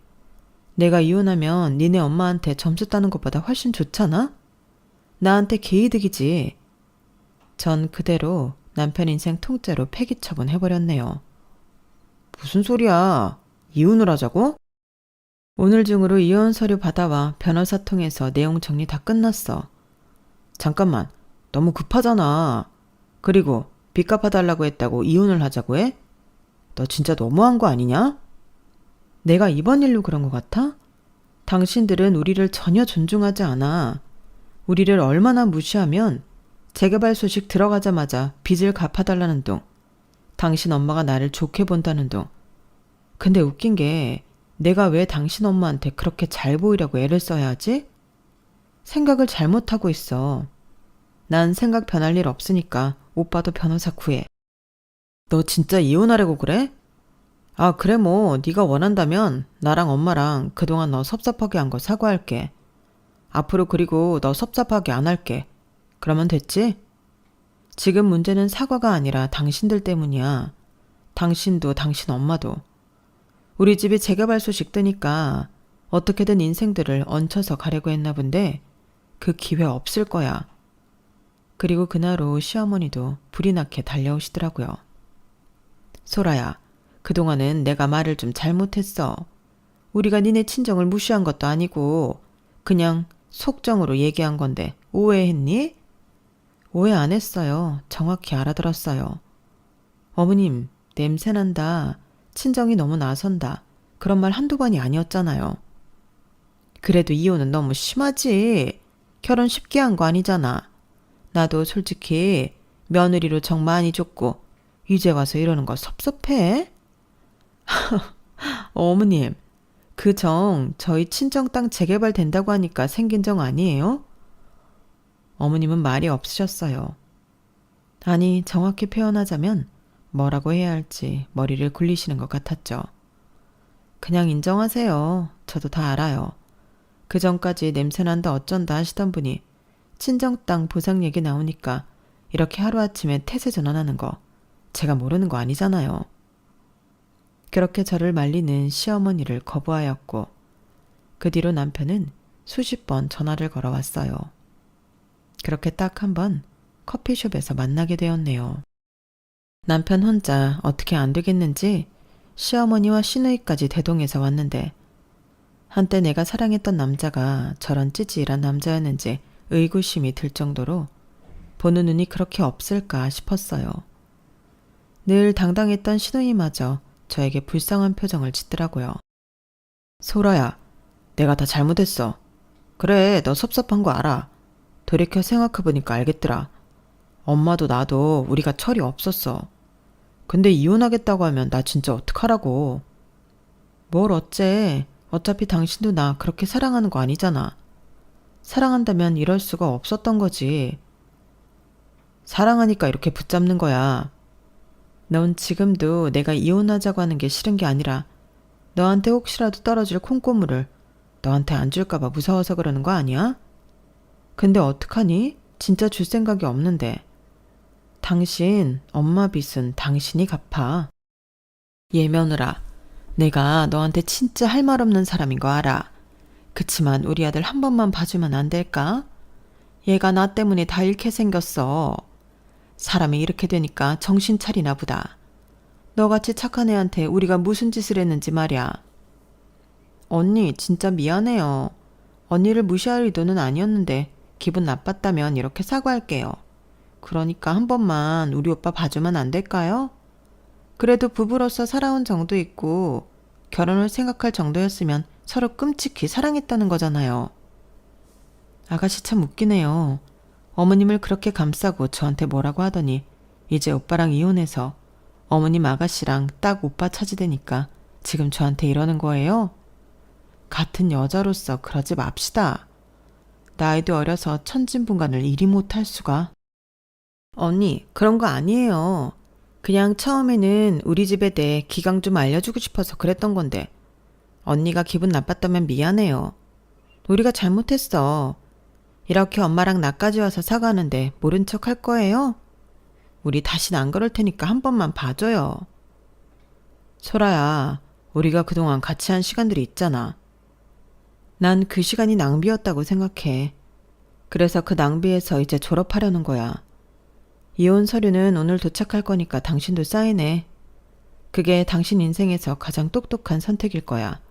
[SPEAKER 1] 내가 이혼하면 니네 엄마한테 점수 따는 것보다 훨씬 좋잖아? 나한테 개이득이지. 전 그대로 남편 인생 통째로 폐기 처분해버렸네요. 무슨 소리야. 이혼을 하자고? 오늘 중으로 이혼 서류 받아와 변호사 통해서 내용 정리 다 끝났어. 잠깐만. 너무 급하잖아. 그리고 빚 갚아달라고 했다고 이혼을 하자고 해? 너 진짜 너무한 거 아니냐? 내가 이번 일로 그런 것 같아? 당신들은 우리를 전혀 존중하지 않아. 우리를 얼마나 무시하면 재개발 소식 들어가자마자 빚을 갚아달라는 둥. 당신 엄마가 나를 좋게 본다는 둥. 근데 웃긴 게 내가 왜 당신 엄마한테 그렇게 잘 보이려고 애를 써야 하지? 생각을 잘못하고 있어. 난 생각 변할 일 없으니까 오빠도 변호사 구해. 너 진짜 이혼하려고 그래? 아, 그래 뭐 네가 원한다면 나랑 엄마랑 그동안 너 섭섭하게 한 거 사과할게. 앞으로 그리고 너 섭섭하게 안 할게. 그러면 됐지? 지금 문제는 사과가 아니라 당신들 때문이야. 당신도 당신 엄마도. 우리 집이 재개발 소식 뜨니까 어떻게든 인생들을 얹혀서 가려고 했나 본데 그 기회 없을 거야. 그리고 그날 오후 시어머니도 불이 나게 달려오시더라고요. 소라야, 그동안은 내가 말을 좀 잘못했어. 우리가 니네 친정을 무시한 것도 아니고 그냥 속정으로 얘기한 건데 오해했니? 오해 안 했어요. 정확히 알아들었어요. 어머님, 냄새난다. 친정이 너무 나선다. 그런 말 한두 번이 아니었잖아요. 그래도 이혼은 너무 심하지. 결혼 쉽게 한 거 아니잖아. 나도 솔직히 며느리로 정 많이 줬고 이제 와서 이러는 거 섭섭해? 어머님, 그 정 저희 친정 땅 재개발 된다고 하니까 생긴 정 아니에요? 어머님은 말이 없으셨어요. 아니, 정확히 표현하자면 뭐라고 해야 할지 머리를 굴리시는 것 같았죠. 그냥 인정하세요. 저도 다 알아요. 그 전까지 냄새난다 어쩐다 하시던 분이 친정 땅 보상 얘기 나오니까 이렇게 하루아침에 태세 전환하는 거 제가 모르는 거 아니잖아요. 그렇게 저를 말리는 시어머니를 거부하였고 그 뒤로 남편은 수십 번 전화를 걸어왔어요. 그렇게 딱 한 번 커피숍에서 만나게 되었네요. 남편 혼자 어떻게 안 되겠는지 시어머니와 시누이까지 대동해서 왔는데 한때 내가 사랑했던 남자가 저런 찌질한 남자였는지 의구심이 들 정도로 보는 눈이 그렇게 없을까 싶었어요. 늘 당당했던 시누이마저 저에게 불쌍한 표정을 짓더라고요. 소라야, 내가 다 잘못했어. 그래, 너 섭섭한 거 알아. 돌이켜 생각해보니까 알겠더라. 엄마도 나도 우리가 철이 없었어. 근데 이혼하겠다고 하면 나 진짜 어떡하라고. 뭘 어째. 어차피 당신도 나 그렇게 사랑하는 거 아니잖아. 사랑한다면 이럴 수가 없었던 거지. 사랑하니까 이렇게 붙잡는 거야. 넌 지금도 내가 이혼하자고 하는 게 싫은 게 아니라 너한테 혹시라도 떨어질 콩고물을 너한테 안 줄까봐 무서워서 그러는 거 아니야? 근데 어떡하니? 진짜 줄 생각이 없는데. 당신 엄마 빚은 당신이 갚아. 얘 며느라, 내가 너한테 진짜 할 말 없는 사람인 거 알아. 그치만 우리 아들 한 번만 봐주면 안 될까? 얘가 나 때문에 다 잃게 생겼어. 사람이 이렇게 되니까 정신 차리나 보다. 너같이 착한 애한테 우리가 무슨 짓을 했는지 말이야. 언니, 진짜 미안해요. 언니를 무시할 의도는 아니었는데 기분 나빴다면 이렇게 사과할게요. 그러니까 한 번만 우리 오빠 봐주면 안 될까요? 그래도 부부로서 살아온 정도 있고 결혼을 생각할 정도였으면 서로 끔찍히 사랑했다는 거잖아요. 아가씨 참 웃기네요. 어머님을 그렇게 감싸고 저한테 뭐라고 하더니 이제 오빠랑 이혼해서 어머님 아가씨랑 딱 오빠 차지되니까 지금 저한테 이러는 거예요? 같은 여자로서 그러지 맙시다. 나이도 어려서 천진분간을 이리 못할 수가. 언니, 그런 거 아니에요. 그냥 처음에는 우리 집에 대해 기강 좀 알려주고 싶어서 그랬던 건데 언니가 기분 나빴다면 미안해요. 우리가 잘못했어. 이렇게 엄마랑 나까지 와서 사과하는데 모른 척 할 거예요? 우리 다신 안 그럴 테니까 한 번만 봐줘요. 소라야, 우리가 그동안 같이 한 시간들이 있잖아. 난 그 시간이 낭비였다고 생각해. 그래서 그 낭비에서 이제 졸업하려는 거야. 이혼 서류는 오늘 도착할 거니까 당신도 사인해. 그게 당신 인생에서 가장 똑똑한 선택일 거야.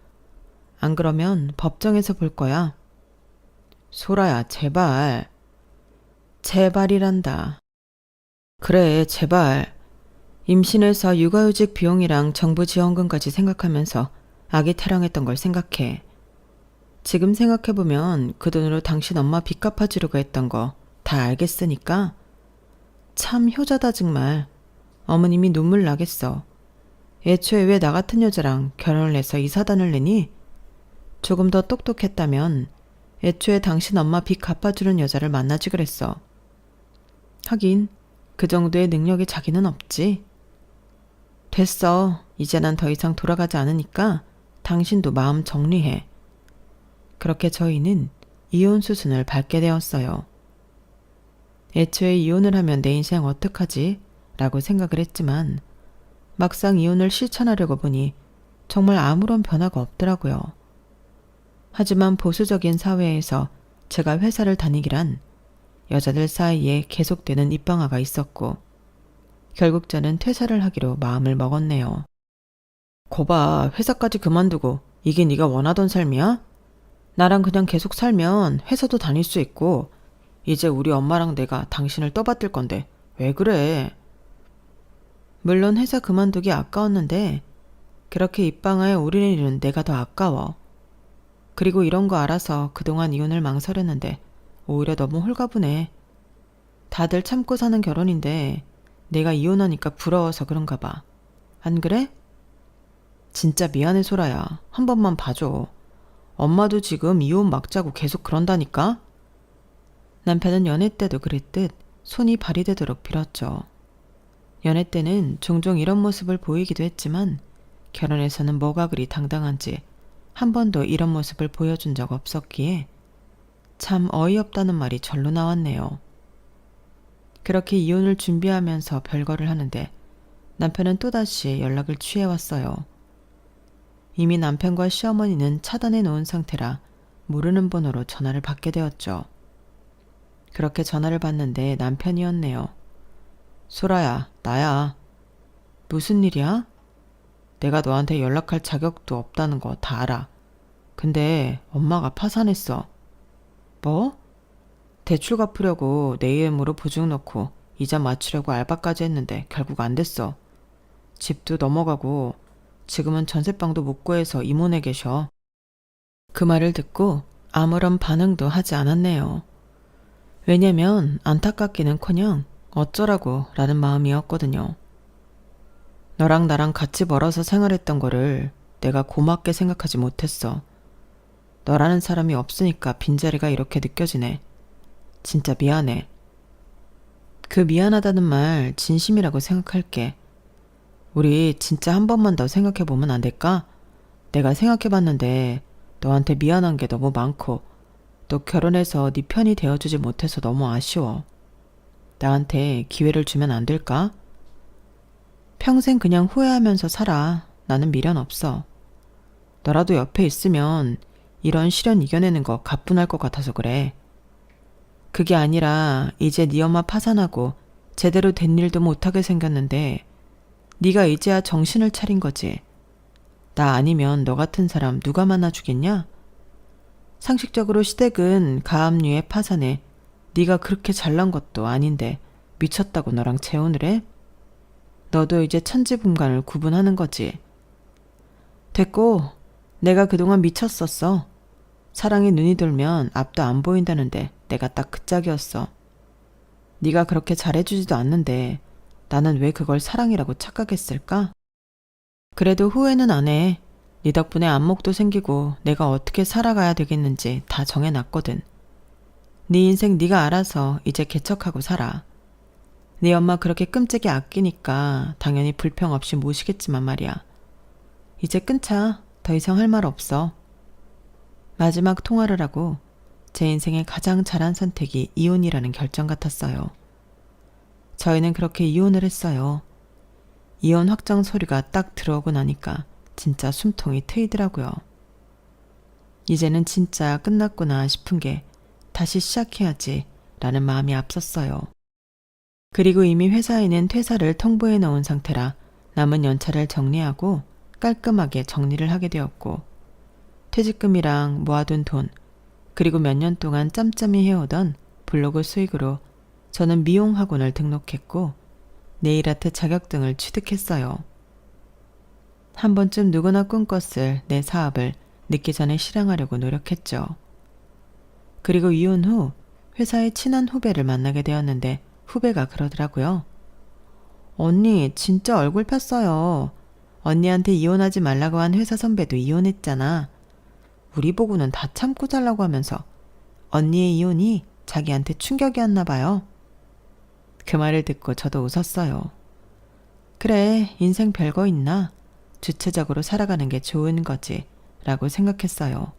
[SPEAKER 1] 안 그러면 법정에서 볼 거야. 소라야, 제발. 제발이란다. 그래, 제발. 임신해서 육아휴직 비용이랑 정부 지원금까지 생각하면서 아기 타령했던 걸 생각해. 지금 생각해보면 그 돈으로 당신 엄마 빚 갚아주려고 했던 거 다 알겠으니까 참 효자다 정말. 어머님이 눈물 나겠어. 애초에 왜 나 같은 여자랑 결혼을 해서 이 사단을 내니? 조금 더 똑똑했다면 애초에 당신 엄마 빚 갚아주는 여자를 만나지 그랬어. 하긴 그 정도의 능력이 자기는 없지. 됐어. 이제 난 더 이상 돌아가지 않으니까 당신도 마음 정리해. 그렇게 저희는 이혼 수순을 밟게 되었어요. 애초에 이혼을 하면 내 인생 어떡하지? 라고 생각을 했지만 막상 이혼을 실천하려고 보니 정말 아무런 변화가 없더라고요. 하지만 보수적인 사회에서 제가 회사를 다니기란 여자들 사이에 계속되는 입방아가 있었고 결국 저는 퇴사를 하기로 마음을 먹었네요. 거봐, 회사까지 그만두고 이게 네가 원하던 삶이야? 나랑 그냥 계속 살면 회사도 다닐 수 있고 이제 우리 엄마랑 내가 당신을 떠받들 건데 왜 그래? 물론 회사 그만두기 아까웠는데 그렇게 입방아에 오르는 일은 내가 더 아까워. 그리고 이런 거 알아서 그동안 이혼을 망설였는데 오히려 너무 홀가분해. 다들 참고 사는 결혼인데 내가 이혼하니까 부러워서 그런가 봐. 안 그래? 진짜 미안해 소라야. 한 번만 봐줘. 엄마도 지금 이혼 막자고 계속 그런다니까? 남편은 연애 때도 그랬듯 손이 발이 되도록 빌었죠. 연애 때는 종종 이런 모습을 보이기도 했지만 결혼해서는 뭐가 그리 당당한지 한 번도 이런 모습을 보여준 적 없었기에 참 어이없다는 말이 절로 나왔네요. 그렇게 이혼을 준비하면서 별거를 하는데 남편은 또다시 연락을 취해왔어요. 이미 남편과 시어머니는 차단해 놓은 상태라 모르는 번호로 전화를 받게 되었죠. 그렇게 전화를 받는데 남편이었네요. 소라야, 나야. 무슨 일이야? 내가 너한테 연락할 자격도 없다는 거 다 알아. 근데 엄마가 파산했어. 뭐? 대출 갚으려고 내 이름으로 보증 넣고 이자 맞추려고 알바까지 했는데 결국 안 됐어. 집도 넘어가고 지금은 전셋방도 못 구해서 이모네 계셔. 그 말을 듣고 아무런 반응도 하지 않았네요. 왜냐면 안타깝기는커녕 어쩌라고 라는 마음이었거든요. 너랑 나랑 같이 멀어서 생활했던 거를 내가 고맙게 생각하지 못했어. 너라는 사람이 없으니까 빈자리가 이렇게 느껴지네. 진짜 미안해. 그 미안하다는 말 진심이라고 생각할게. 우리 진짜 한 번만 더 생각해보면 안 될까? 내가 생각해봤는데 너한테 미안한 게 너무 많고 또 결혼해서 네 편이 되어주지 못해서 너무 아쉬워. 나한테 기회를 주면 안 될까? 평생 그냥 후회하면서 살아. 나는 미련 없어. 너라도 옆에 있으면 이런 시련 이겨내는 거 가뿐할 것 같아서 그래. 그게 아니라 이제 네 엄마 파산하고 제대로 된 일도 못하게 생겼는데 네가 이제야 정신을 차린 거지. 나 아니면 너 같은 사람 누가 만나주겠냐? 상식적으로 시댁은 가압류의 파산에 네가 그렇게 잘난 것도 아닌데 미쳤다고 너랑 재혼을 해? 너도 이제 천지분간을 구분하는 거지. 됐고, 내가 그동안 미쳤었어. 사랑에 눈이 돌면 앞도 안 보인다는데 내가 딱 그 짝이었어. 네가 그렇게 잘해주지도 않는데 나는 왜 그걸 사랑이라고 착각했을까? 그래도 후회는 안 해. 네 덕분에 안목도 생기고 내가 어떻게 살아가야 되겠는지 다 정해놨거든. 네 인생 네가 알아서 이제 개척하고 살아. 네 엄마 그렇게 끔찍이 아끼니까 당연히 불평 없이 모시겠지만 말이야. 이제 끊자. 더 이상 할 말 없어. 마지막 통화를 하고 제 인생의 가장 잘한 선택이 이혼이라는 결정 같았어요. 저희는 그렇게 이혼을 했어요. 이혼 확정 소리가 딱 들어오고 나니까 진짜 숨통이 트이더라고요. 이제는 진짜 끝났구나 싶은 게 다시 시작해야지 라는 마음이 앞섰어요. 그리고 이미 회사에는 퇴사를 통보해 놓은 상태라 남은 연차를 정리하고 깔끔하게 정리를 하게 되었고 퇴직금이랑 모아둔 돈 그리고 몇 년 동안 짬짬이 해오던 블로그 수익으로 저는 미용 학원을 등록했고 네일아트 자격증을 취득했어요. 한 번쯤 누구나 꿈꿨을 내 사업을 늦기 전에 실행하려고 노력했죠. 그리고 이혼 후 회사의 친한 후배를 만나게 되었는데 후배가 그러더라고요. 언니 진짜 얼굴 폈어요. 언니한테 이혼하지 말라고 한 회사 선배도 이혼했잖아. 우리 보고는 다 참고 살라고 하면서 언니의 이혼이 자기한테 충격이었나 봐요. 그 말을 듣고 저도 웃었어요. 그래, 인생 별거 있나? 주체적으로 살아가는 게 좋은 거지 라고 생각했어요.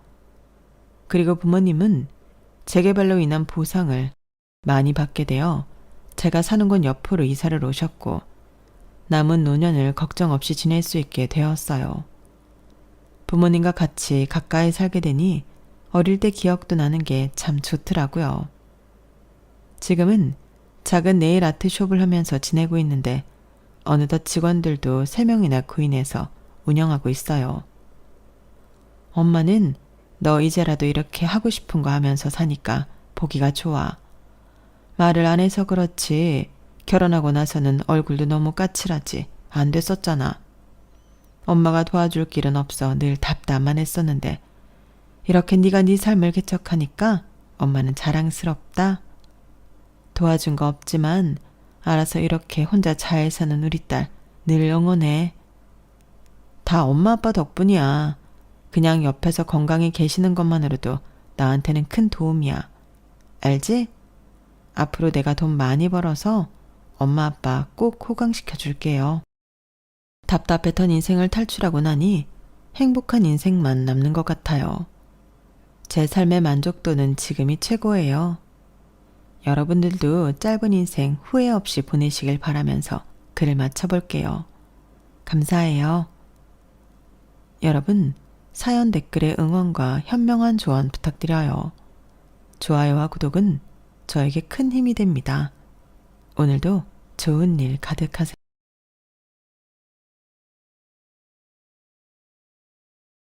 [SPEAKER 1] 그리고 부모님은 재개발로 인한 보상을 많이 받게 되어 제가 사는 곳 옆으로 이사를 오셨고 남은 노년을 걱정 없이 지낼 수 있게 되었어요. 부모님과 같이 가까이 살게 되니 어릴 때 기억도 나는 게 참 좋더라고요. 지금은 작은 네일 아트 숍을 하면서 지내고 있는데 어느덧 직원들도 3명이나 구인해서 운영하고 있어요. 엄마는 너 이제라도 이렇게 하고 싶은 거 하면서 사니까 보기가 좋아. 말을 안 해서 그렇지 결혼하고 나서는 얼굴도 너무 까칠하지 안 됐었잖아. 엄마가 도와줄 길은 없어 늘 답답만 했었는데 이렇게 네가 네 삶을 개척하니까 엄마는 자랑스럽다. 도와준 거 없지만 알아서 이렇게 혼자 잘 사는 우리 딸 늘 응원해. 다 엄마 아빠 덕분이야. 그냥 옆에서 건강히 계시는 것만으로도 나한테는 큰 도움이야. 알지? 앞으로 내가 돈 많이 벌어서 엄마 아빠 꼭 호강시켜 줄게요. 답답했던 인생을 탈출하고 나니 행복한 인생만 남는 것 같아요. 제 삶의 만족도는 지금이 최고예요. 여러분들도 짧은 인생 후회 없이 보내시길 바라면서 글을 마쳐볼게요. 감사해요. 여러분, 사연 댓글에 응원과 현명한 조언 부탁드려요. 좋아요와 구독은 저에게 큰 힘이 됩니다. 오늘도 좋은 일 가득하세요.